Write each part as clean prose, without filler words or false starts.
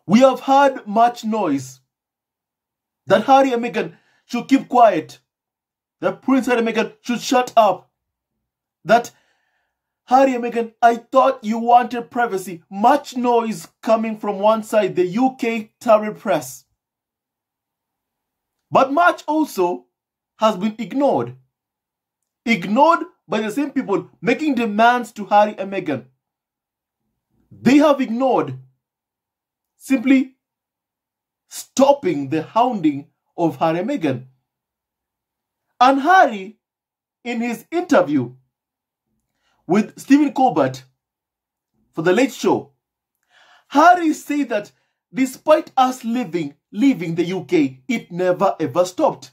We have heard much noise that Harry and Meghan should keep quiet, that Prince Harry and Meghan should shut up, that Harry and Meghan, I thought you wanted privacy. Much noise coming from one side, the UK tabloid press. But much also has been ignored. Ignored by the same people making demands to Harry and Meghan. They have ignored simply stopping the hounding of Harry and Meghan. And Harry, in his interview with Stephen Colbert for The Late Show, Harry said that despite us leaving the UK, it never ever stopped.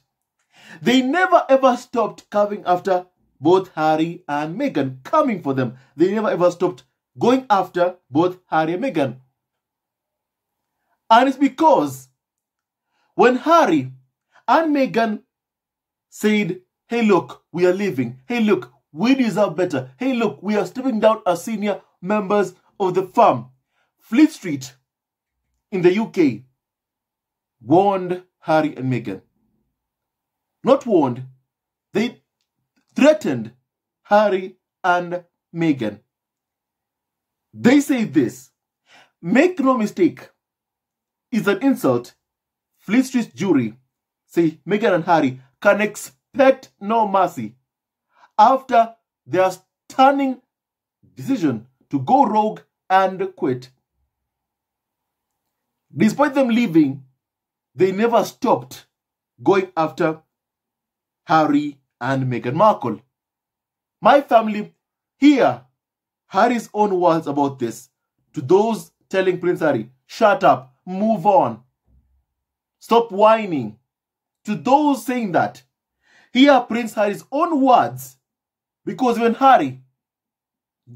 They never ever stopped coming after both Harry and Meghan, coming for them. They never ever stopped going after both Harry and Meghan. And it's because when Harry and Meghan said, hey look, we are leaving. Hey look, we deserve better. Hey look, we are stepping down as senior members of the firm. Fleet Street in the UK warned Harry and Meghan. Not warned, they threatened Harry and Meghan. They say this: make no mistake, it's an insult. Fleet Street jury say Meghan and Harry can expect no mercy after their stunning decision to go rogue and quit. Despite them leaving, they never stopped going after Harry and Meghan Markle. My family, hear Harry's own words about this. To those telling Prince Harry, shut up, move on, stop whining. To those saying that, hear Prince Harry's own words. Because when Harry,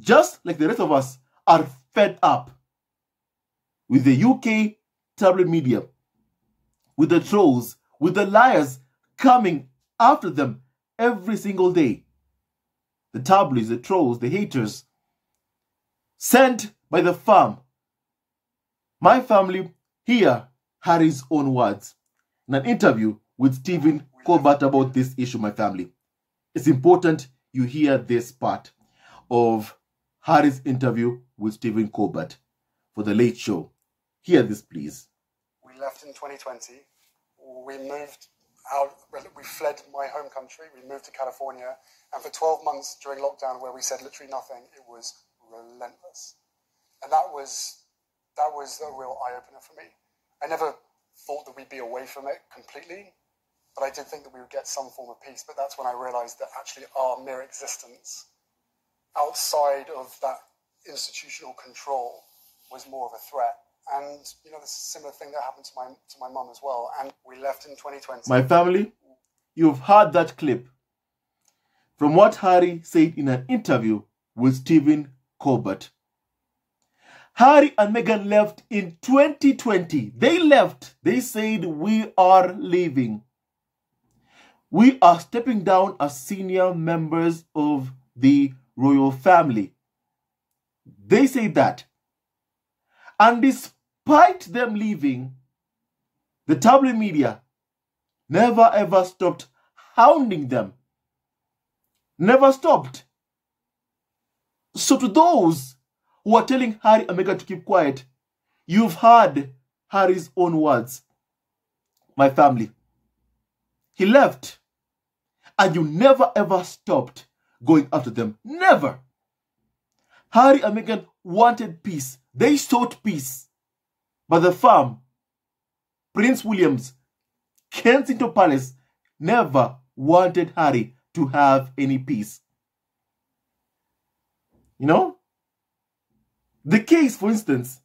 just like the rest of us, are fed up with the UK tabloid media, with the trolls, with the liars coming after them every single day. The tabloids, the trolls, the haters, sent by the firm. My family, hear Harry's own words in an interview with Stephen Colbert about this issue, my family. It's important you hear this part of Harry's interview with Stephen Colbert for The Late Show. Hear this, please. We left in 2020. We moved out, we fled my home country, we moved to California, and for 12 months during lockdown, where we said literally nothing, it was relentless. And that was a real eye-opener for me. I never thought that we'd be away from it completely, but I did think that we would get some form of peace. But that's when I realized that actually our mere existence outside of that institutional control was more of a threat. And, you know, this is a similar thing that happened to my mum as well. And we left in 2020. My family, you've heard that clip from what Harry said in an interview with Stephen Colbert. Harry and Meghan left in 2020. They left. They said, we are leaving. We are stepping down as senior members of the royal family. They say that. And despite them leaving, the tabloid media never ever stopped hounding them. Never stopped. So to those who are telling Harry and Meghan to keep quiet, you've heard Harry's own words. My family, he left, and you never ever stopped going after them. Never. Harry and Meghan wanted peace. They sought peace. But the firm, Prince William's Kensington Palace, never wanted Harry to have any peace. You know? The case, for instance,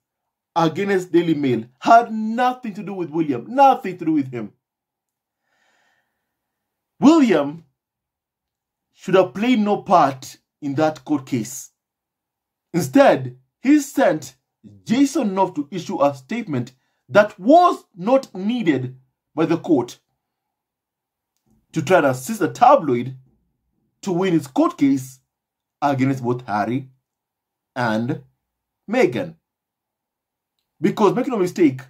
against Daily Mail had nothing to do with William. Nothing to do with him. William should have played no part in that court case. Instead, he sent Jason Knopf to issue a statement that was not needed by the court to try and assist the tabloid to win its court case against both Harry and Meghan. Because make no mistake,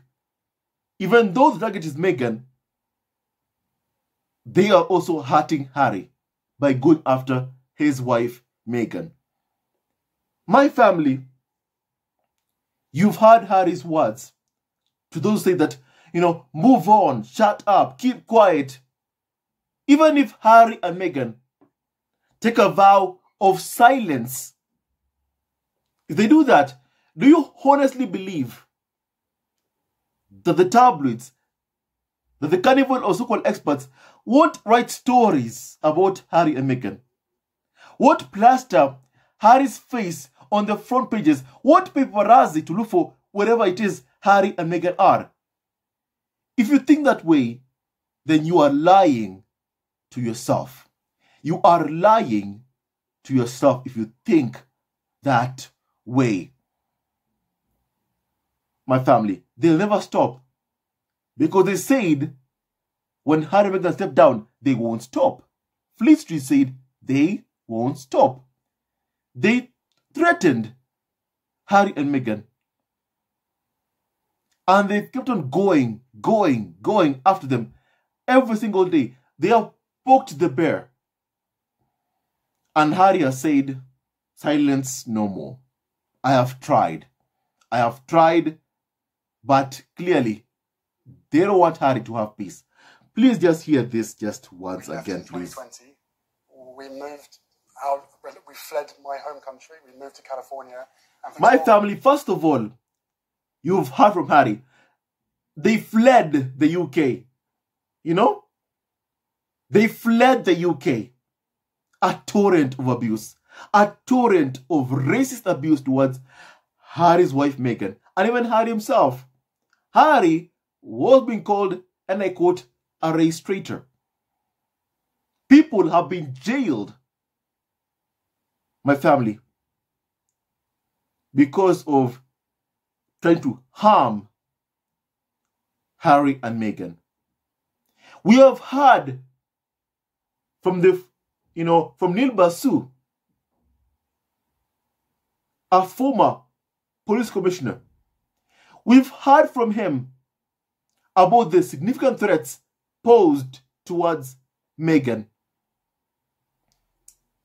even though the target is Meghan, they are also hurting Harry by going after his wife, Meghan. My family, you've heard Harry's words to those who say that, move on, shut up, keep quiet. Even if Harry and Meghan take a vow of silence, if they do that, do you honestly believe that the tabloids, that the carnival of so-called experts won't write stories about Harry and Meghan? Won't plaster Harry's face on the front pages? Won't paparazzi to look for wherever it is Harry and Meghan are? If you think that way, then you are lying to yourself. You are lying to yourself if you think that way. My family, they'll never stop. Because they said when Harry and Meghan stepped down, they won't stop. Fleet Street said they won't stop. They threatened Harry and Meghan. And they kept on going after them every single day. They have poked the bear. And Harry has said, silence no more. I have tried, but clearly, they don't want Harry to have peace. Please just hear this just once again, please. 2020, we moved out, we fled my home country, we moved to California. And my family, first of all, you've heard from Harry. They fled the UK. They fled the UK. A torrent of abuse. A torrent of racist abuse towards Harry's wife, Meghan. And even Harry himself. Harry was being called, and I quote, a race traitor. People have been jailed, my family, because of trying to harm Harry and Meghan. We have heard from from Neil Basu, a former police commissioner. We've heard from him about the significant threats posed towards Meghan.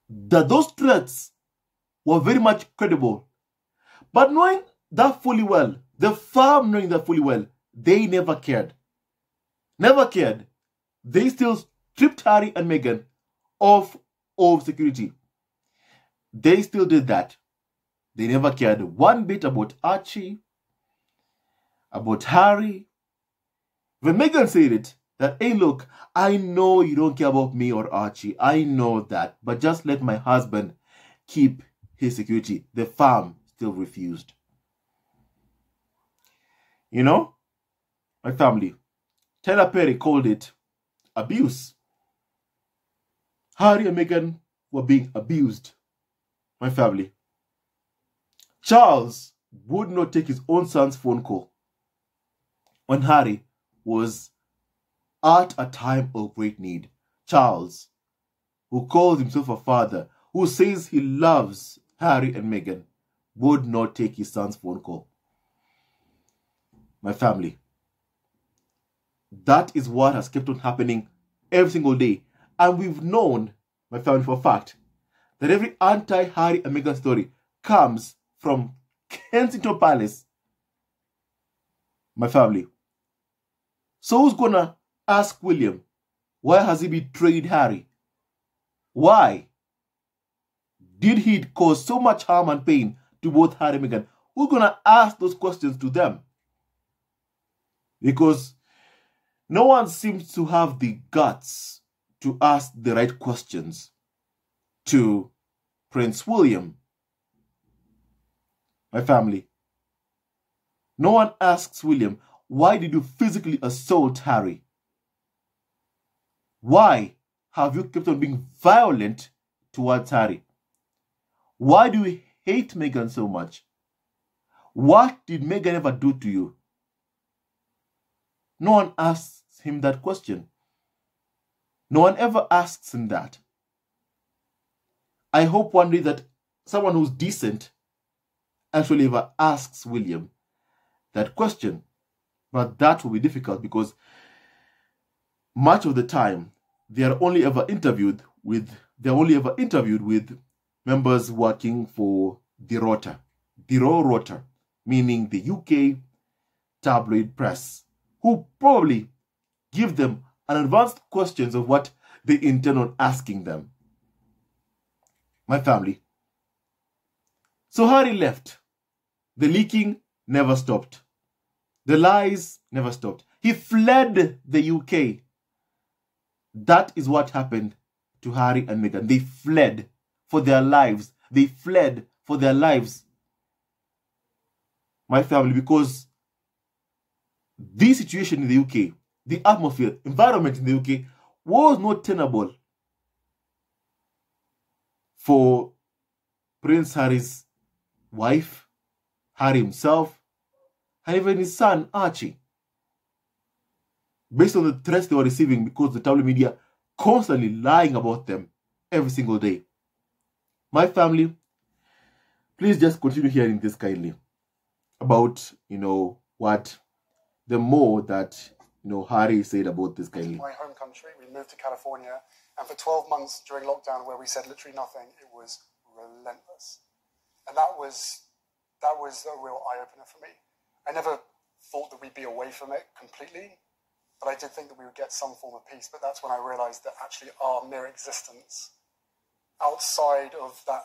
That those threats were very much credible. But knowing that fully well, the firm knowing that fully well, they never cared. Never cared. They still stripped Harry and Meghan off of security. They still did that. They never cared one bit about Archie, about Harry. When Meghan said it, that, hey, look, I know you don't care about me or Archie. I know that. But just let my husband keep his security. The firm still refused. My family, Tyler Perry called it abuse. Harry and Meghan were being abused. My family. Charles would not take his own son's phone call when Harry was at a time of great need. Charles, who calls himself a father, who says he loves Harry and Meghan, would not take his son's phone call. My family. That is what has kept on happening every single day. And we've known, my family, for a fact, that every anti-Harry and Meghan story comes from Kensington Palace. My family. So who's gonna ask William, why has he betrayed Harry? Why did he cause so much harm and pain to both Harry and Meghan? Who's gonna ask those questions to them? Because no one seems to have the guts to ask the right questions to Prince William. My family. No one asks William, why did you physically assault Harry? Why have you kept on being violent towards Harry? Why do you hate Meghan so much? What did Meghan ever do to you? No one asks him that question. No one ever asks him that. I hope one day that someone who's decent actually ever asks William, that question. But that will be difficult because much of the time they are only ever interviewed with members working for the Raw Rota, meaning the UK tabloid press, who probably give them an advanced questions of what they intend on asking them. My family. So Harry left. The leaking never stopped. The lies never stopped. He fled the UK. That is what happened to Harry and Meghan. They fled for their lives. They fled for their lives. My family, because the situation in the UK, the atmosphere, environment in the UK was not tenable for Prince Harry's wife, Harry himself, and even his son, Archie. Based on the threats they were receiving because the tabloid media constantly lying about them every single day. My family, please just continue hearing this kindly about, what the more that, Harry said about this kindly. My home country, we moved to California, and for 12 months during lockdown where we said literally nothing, it was relentless. And that was a real eye-opener for me. I never thought that we'd be away from it completely, but I did think that we would get some form of peace. But that's when I realized that actually our mere existence outside of that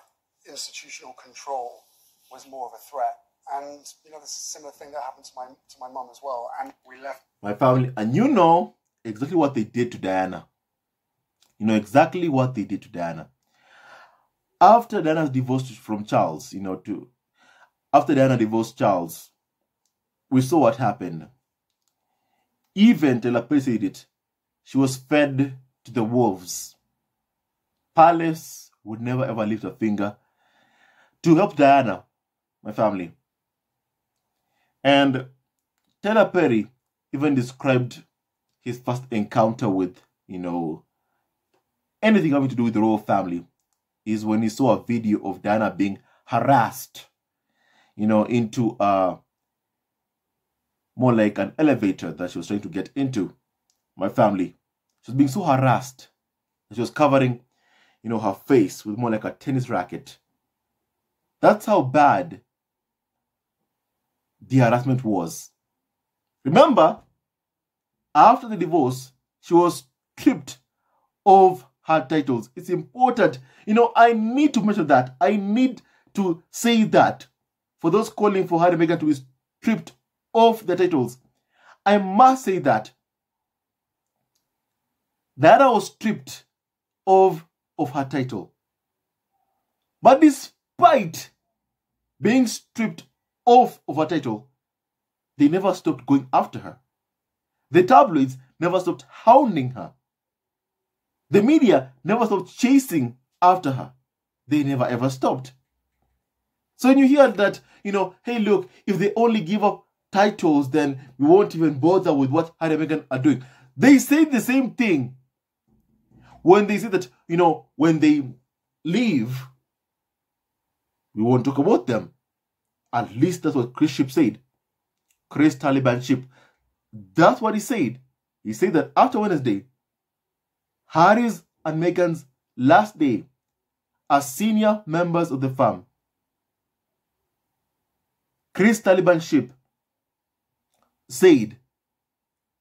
institutional control was more of a threat. And, there's a similar thing that happened to my mum as well. And we left. My family, and you know exactly what they did to Diana. You know exactly what they did to Diana. After Diana's divorce from Charles, after Diana divorced Charles, we saw what happened. Even Taylor Perry said it. She was fed to the wolves. Palace would never ever lift a finger to help Diana, my family. And Taylor Perry even described his first encounter with, anything having to do with the royal family is when he saw a video of Diana being harassed, into more like an elevator that she was trying to get into. My family, she was being so harassed that she was covering, her face with more like a tennis racket. That's how bad the harassment was. Remember, after the divorce, she was stripped of her titles. It's important. I need to mention that. I need to say that. For those calling for Harry and Meghan to be stripped of the titles, I must say that Diana was stripped of her title. But despite being stripped of her title, they never stopped going after her. The tabloids never stopped hounding her. The media never stopped chasing after her. They never ever stopped. So when you hear that, hey, look, if they only give up titles, then we won't even bother with what Harry and Meghan are doing. They say the same thing when they say that, when they leave, we won't talk about them. At least that's what Chris Ship said. Chris Taliban Ship. That's what he said. He said that after Wednesday, Harry's and Meghan's last day as senior members of the firm, Chris Taliban Ship said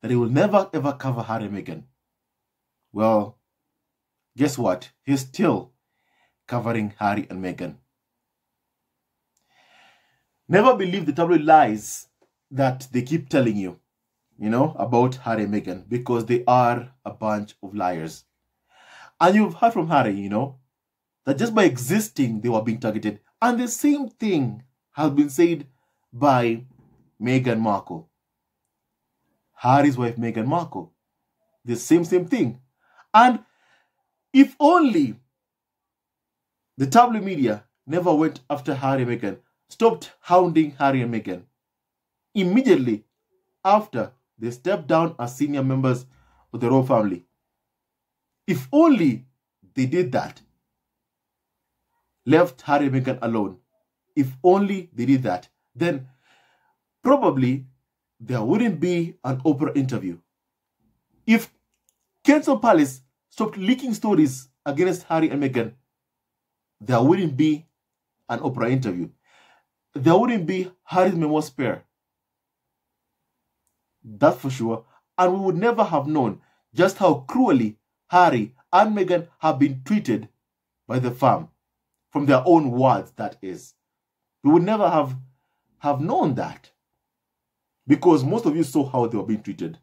that he will never ever cover Harry and Meghan. Well, guess what? He's still covering Harry and Meghan. Never believe the tabloid lies that they keep telling you, about Harry and Meghan, because they are a bunch of liars. And you've heard from Harry, that just by existing, they were being targeted. And the same thing has been said by Meghan Markle. Harry's wife, Meghan Markle. The same thing. And if only the tabloid media never went after Harry and Meghan, stopped hounding Harry and Meghan immediately after they stepped down as senior members of the royal family. If only they did that, left Harry and Meghan alone, if only they did that, then probably there wouldn't be an Oprah interview. If Kensington Palace stopped leaking stories against Harry and Meghan, there wouldn't be an Oprah interview. There wouldn't be Harry's memoir spare. That's for sure. And we would never have known just how cruelly Harry and Meghan have been treated by the fam. From their own words, that is. We would never have known that. Because most of you saw how they were being treated.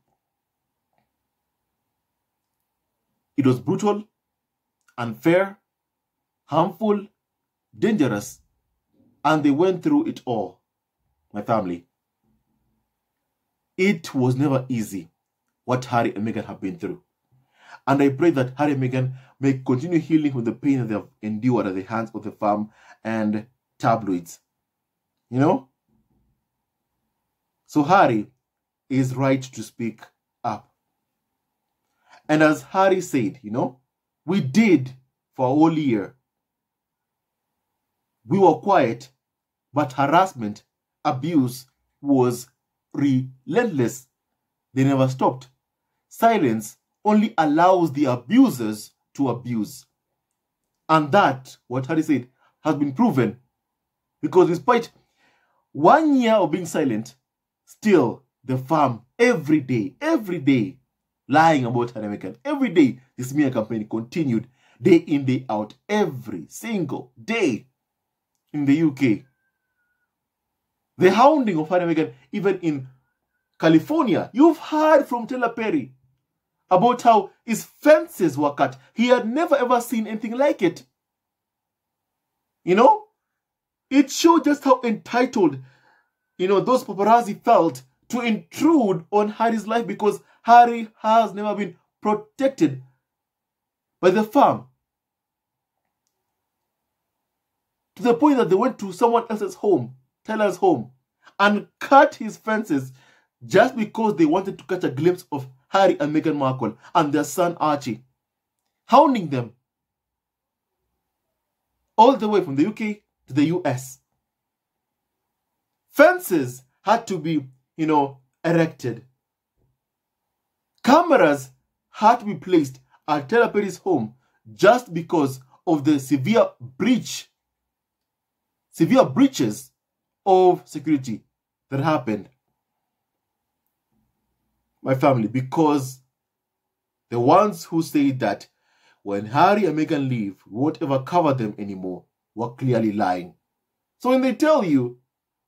It was brutal, unfair, harmful, dangerous, and they went through it all, my family. It was never easy what Harry and Meghan have been through. And I pray that Harry and Meghan may continue healing from the pain that they have endured at the hands of the fam and tabloids. You know? So Harry is right to speak up. And as Harry said, you know, we did for a whole year. We were quiet, but harassment, abuse was relentless. They never stopped. Silence only allows the abusers to abuse. And that, what Harry said, has been proven. Because despite 1 year of being silent, still the fam, every day, lying about Harry and Meghan. Every day, this smear campaign continued, day in, day out, every single day in the UK. The hounding of Harry and Meghan, even in California. You've heard from Taylor Perry about how his fences were cut. He had never ever seen anything like it. You know? It showed just how entitled, you know, those paparazzi felt to intrude on Harry's life because Harry has never been protected by the fam. To the point that they went to someone else's home, Taylor's home, and cut his fences just because they wanted to catch a glimpse of Harry and Meghan Markle and their son Archie, hounding them all the way from the UK to the US. Fences had to be, you know, erected. Cameras had to be placed at Taylor Perry's home just because of the severe breaches of security that happened. My family, because the ones who say that when Harry and Meghan leave, we won't ever cover them anymore, were clearly lying. So when they tell you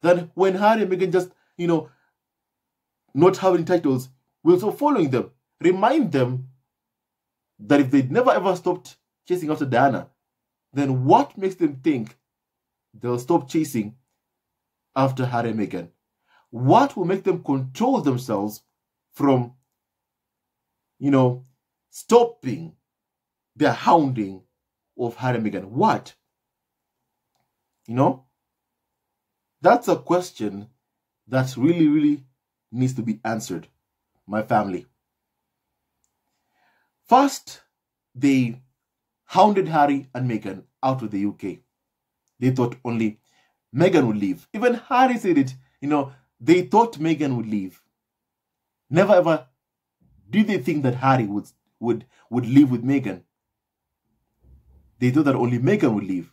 that when Harry and Meghan just, you know, not having titles, we're also following them, remind them that if they'd never ever stopped chasing after Diana, then what makes them think they'll stop chasing after Harry and Meghan? What will make them control themselves from, you know, stopping their hounding of Harry and Meghan? What? You know? That's a question that really needs to be answered, my family. First, they hounded Harry and Meghan out of the UK. They thought only Meghan would leave. Even Harry said it, you know, they thought Meghan would leave. Never ever did they think that Harry would live with Meghan. They thought that only Meghan would leave.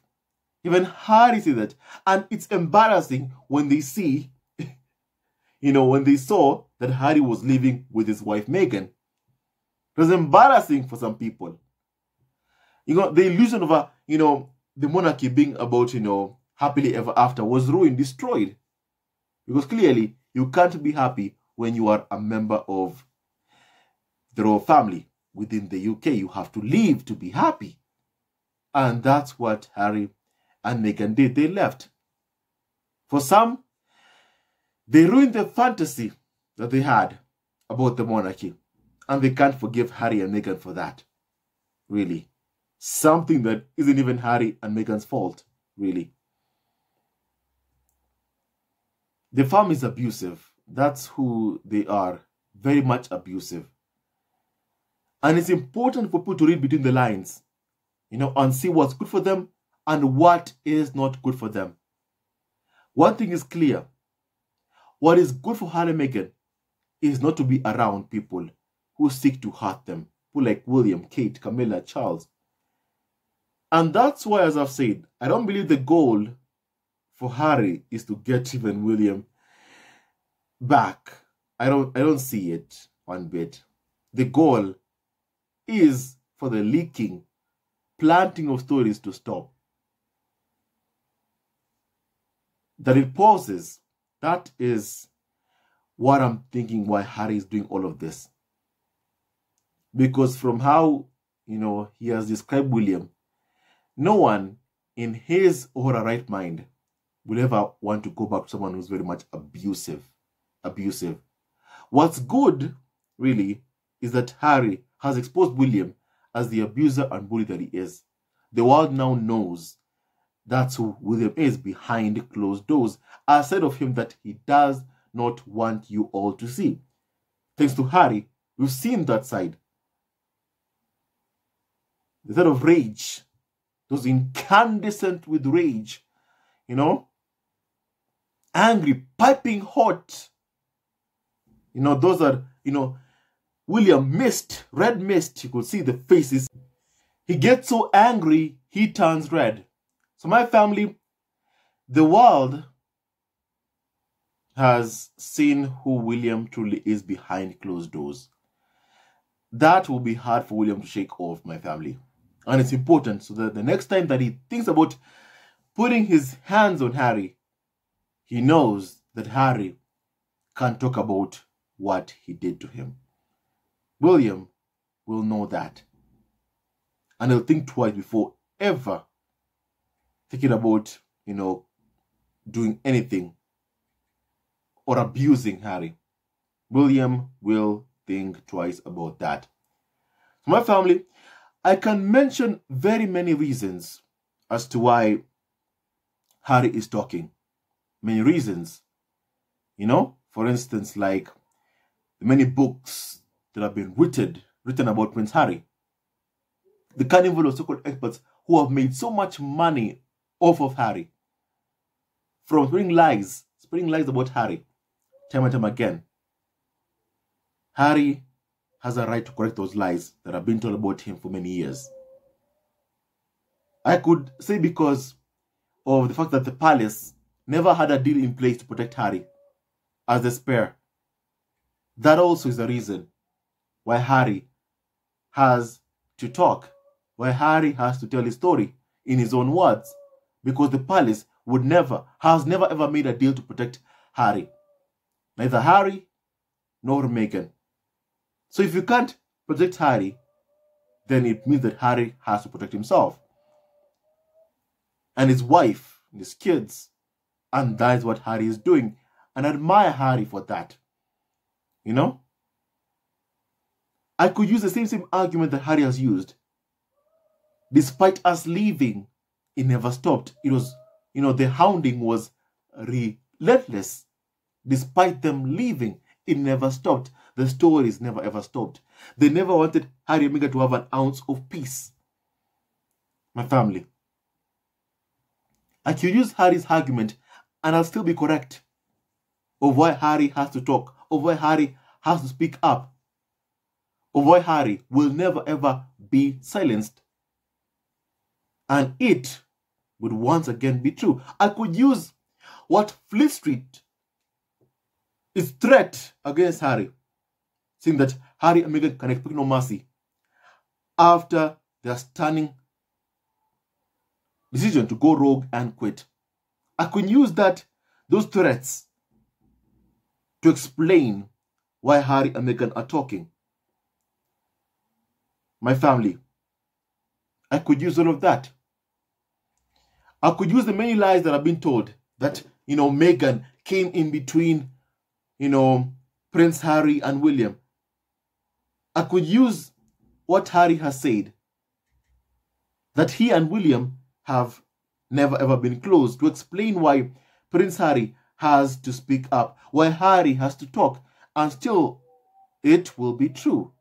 Even Harry said that. And it's embarrassing when they see, you know, when they saw that Harry was living with his wife Meghan. It was embarrassing for some people. You know, the illusion of you know, the monarchy being about, you know, happily ever after was ruined, destroyed. Because clearly, you can't be happy when you are a member of the royal family within the UK. You have to leave to be happy. And that's what Harry and Meghan did. They left. For some, they ruined the fantasy that they had about the monarchy. And they can't forgive Harry and Meghan for that. Really. Something that isn't even Harry and Meghan's fault. Really. The fam is abusive. That's who they are. Very much abusive. And it's important for people to read between the lines, you know, and see what's good for them and what is not good for them. One thing is clear. What is good for Harry and Meghan is not to be around people who seek to hurt them. People like William, Kate, Camilla, Charles. And that's why, as I've said, I don't believe the goal for Harry is to get even William back. I don't see it one bit. The goal is for the leaking, planting of stories to stop. That it pauses. That is what I'm thinking why Harry is doing all of this. Because from how, he has described William, no one in his or her right mind will ever want to go back to someone who's very much abusive. What's good, really, is that Harry has exposed William as the abuser and bully that he is. The world now knows that's who William is behind closed doors, a side of him that he does not want you all to see. Thanks to Harry, we've seen that side. The side of rage, those incandescent with rage, angry, piping hot. Those are, William mist, red mist. You could see the faces. He gets so angry, he turns red. So my family, the world has seen who William truly is behind closed doors. That will be hard for William to shake off, my family. And it's important so that the next time that he thinks about putting his hands on Harry, he knows that Harry can't talk about what he did to him. William will know that. And he'll think twice before ever thinking about, doing anything or abusing Harry. William will think twice about that. So my family, I can mention very many reasons as to why Harry is talking. Many reasons. For instance, like the many books that have been written about Prince Harry. The carnival of so-called experts who have made so much money off of Harry. From spreading lies about Harry, time and time again. Harry has a right to correct those lies that have been told about him for many years. I could say because of the fact that the palace never had a deal in place to protect Harry as the spare. That also is the reason why Harry has to talk, why Harry has to tell his story in his own words, because the palace has never ever made a deal to protect Harry. Neither Harry nor Meghan. So if you can't protect Harry, then it means that Harry has to protect himself and his wife and his kids. And that is what Harry is doing. And I admire Harry for that. I could use the same argument that Harry has used. Despite us leaving, it never stopped. It was, the hounding was relentless. Despite them leaving, it never stopped. The stories never ever stopped. They never wanted Harry and Meghan to have an ounce of peace. My family. I could use Harry's argument and I'll still be correct of why Harry has to talk, of why Harry has to speak up, of why Harry will never ever be silenced. And it would once again be true. I could use what Fleet Street is threat against Harry, saying that Harry and Meghan can expect no mercy after their stunning decision to go rogue and quit. I could use those threats to explain why Harry and Meghan are talking. My family, I could use all of that. I could use the many lies that have been told that, Meghan came in between, Prince Harry and William. I could use what Harry has said, that he and William have never ever been close, to explain why Prince Harry has to speak up, why Harry has to talk, and still it will be true.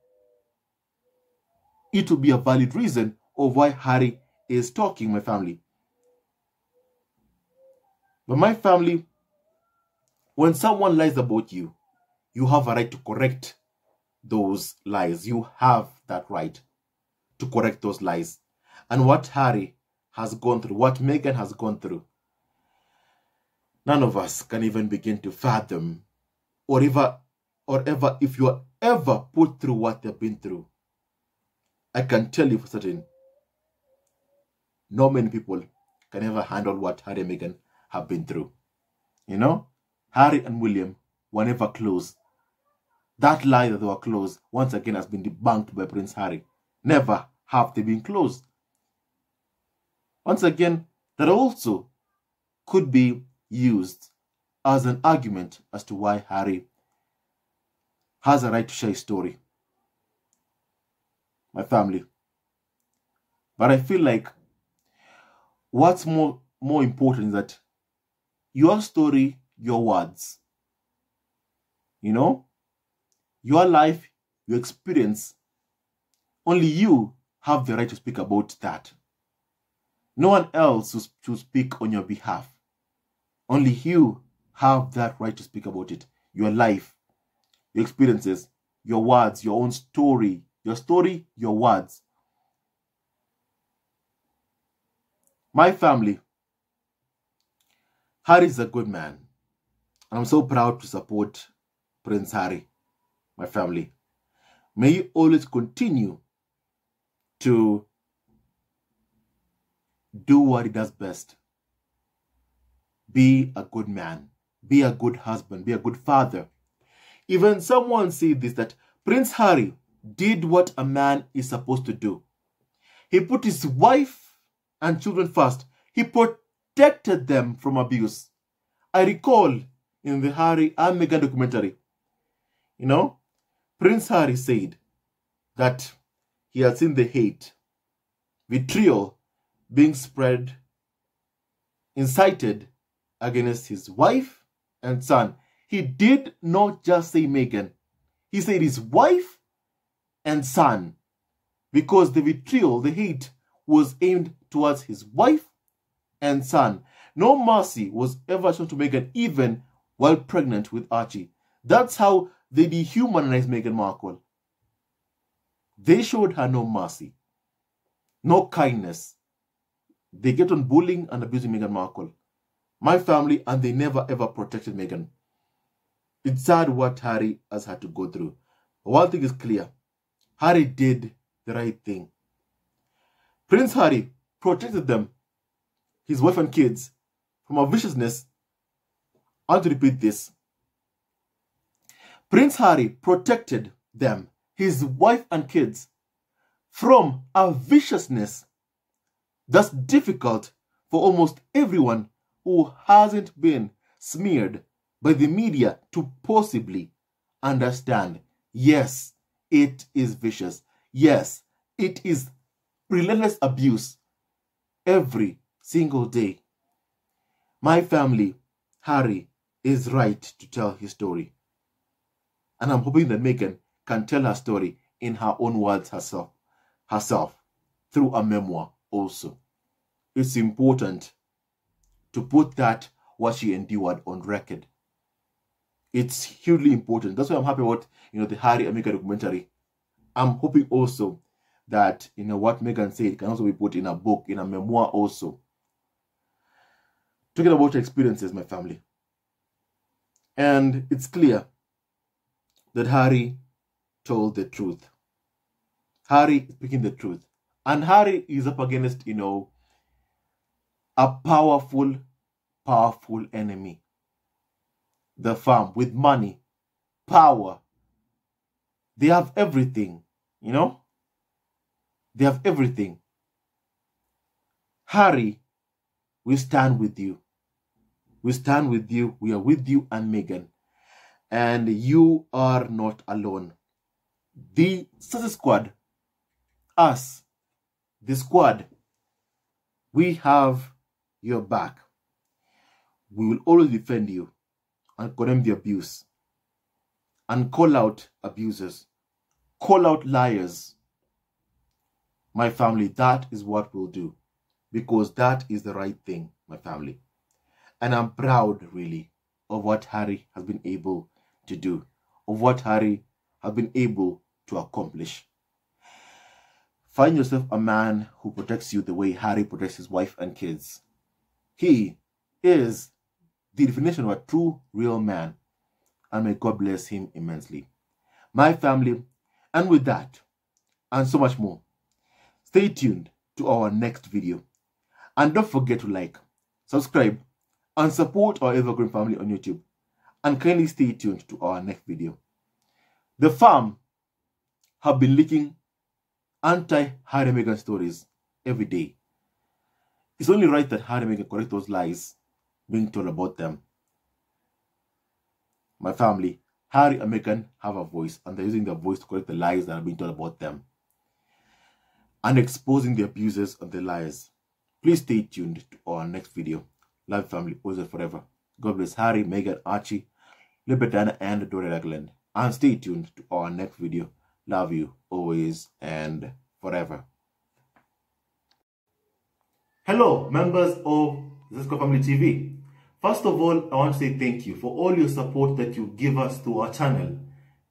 It will be a valid reason of why Harry is talking, my family. But my family, when someone lies about you, you have a right to correct those lies. You have that right to correct those lies. And what Harry has gone through, what Meghan has gone through, none of us can even begin to fathom, or ever, if you are ever put through what they've been through. I can tell you for certain, not many people can ever handle what Harry and Meghan have been through. You know, Harry and William were never close. That lie that they were close, once again, has been debunked by Prince Harry. Never have they been close. Once again, that also could be used as an argument as to why Harry has a right to share his story. My family. But I feel like what's more important is that your story, your words, you know, your life, your experience, only you have the right to speak about that. No one else should speak on your behalf. Only you have that right to speak about it. Your life, your experiences, your words, your own story. Your story, your words. My family. Harry is a good man. And I'm so proud to support Prince Harry, my family. May you always continue to do what he does best. Be a good man. Be a good husband. Be a good father. Even someone said this, that Prince Harry did what a man is supposed to do. He put his wife and children first. He protected them from abuse. I recall in the Harry and Meghan documentary, you know, Prince Harry said that he had seen the hate, vitriol being spread, incited against his wife and son. He did not just say Meghan. He said his wife and son, because the vitriol, the hate, was aimed towards his wife and son. No mercy was ever shown to Meghan, even while pregnant with Archie. That's how they dehumanized Meghan Markle. They showed her no mercy, no kindness. They get on bullying and abusing Meghan Markle. My family, and they never ever protected Meghan. It's sad what Harry has had to go through. But one thing is clear. Harry did the right thing. Prince Harry protected them, his wife and kids, from a viciousness. I want to repeat this. Prince Harry protected them, his wife and kids, from a viciousness that's difficult for almost everyone who hasn't been smeared by the media to possibly understand. Yes, it is vicious. Yes, it is relentless abuse every single day. My family, Harry, is right to tell his story. And I'm hoping that Meghan can tell her story in her own words herself through a memoir also. It's important to put that, what she endured, on record. It's hugely important. That's why I'm happy about, the Harry and Meghan documentary. I'm hoping also that, what Meghan said can also be put in a book, in a memoir also. Talking about her experiences, my family. And it's clear that Harry told the truth. Harry is speaking the truth. And Harry is up against, a powerful enemy. The farm, with money, power. They have everything, They have everything. Harry, we stand with you. We stand with you. We are with you and Meghan. And you are not alone. The Success Squad, us, the squad, we have your back. We will always defend you and condemn the abuse and call out abusers, call out liars. My family, that is what we'll do, because that is the right thing, my family. And I'm proud, really. of what Harry has been able to do, of what Harry has been able to accomplish. Find yourself a man who protects you the way Harry protects his wife and kids. He is the definition of a true, real man, and may God bless him immensely. My family, and with that, and so much more, stay tuned to our next video. And don't forget to like, subscribe, and support our Evergreen family on YouTube. And kindly stay tuned to our next video. The farm have been leaking anti-Harry and Meghan stories every day. It's only right that Harry and Meghan correct those lies being told about them. My family, Harry and Meghan have a voice, and they're using their voice to correct the lies that are being told about them and exposing the abuses and the lies. Please stay tuned to our next video. Love family, always and forever. God bless Harry, Meghan, Archie, Libertana, and Dora Ragland. And stay tuned to our next video. Love you always and forever. Hello, members of Silenced Family TV. First of all, I want to say thank you for all your support that you give us to our channel.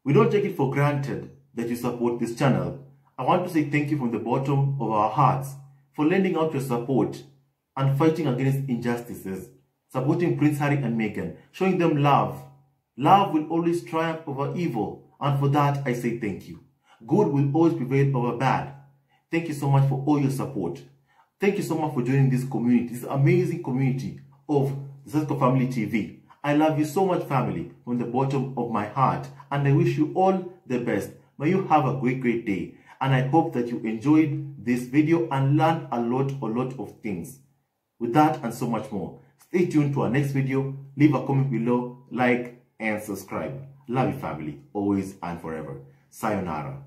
We don't take it for granted that you support this channel. I want to say thank you from the bottom of our hearts for lending out your support and fighting against injustices, supporting Prince Harry and Meghan, showing them love. Love will always triumph over evil, and for that I say thank you. Good will always prevail over bad. Thank you so much for all your support. Thank you so much for joining this community, this amazing community of Silenced Family TV. I love you so much, family, from the bottom of my heart, and I wish you all the best. May you have a great day, and I hope that you enjoyed this video and learned a lot of things. With that and so much more, stay tuned to our next video. Leave a comment below, like, and subscribe. Love you, family, always and forever. Sayonara.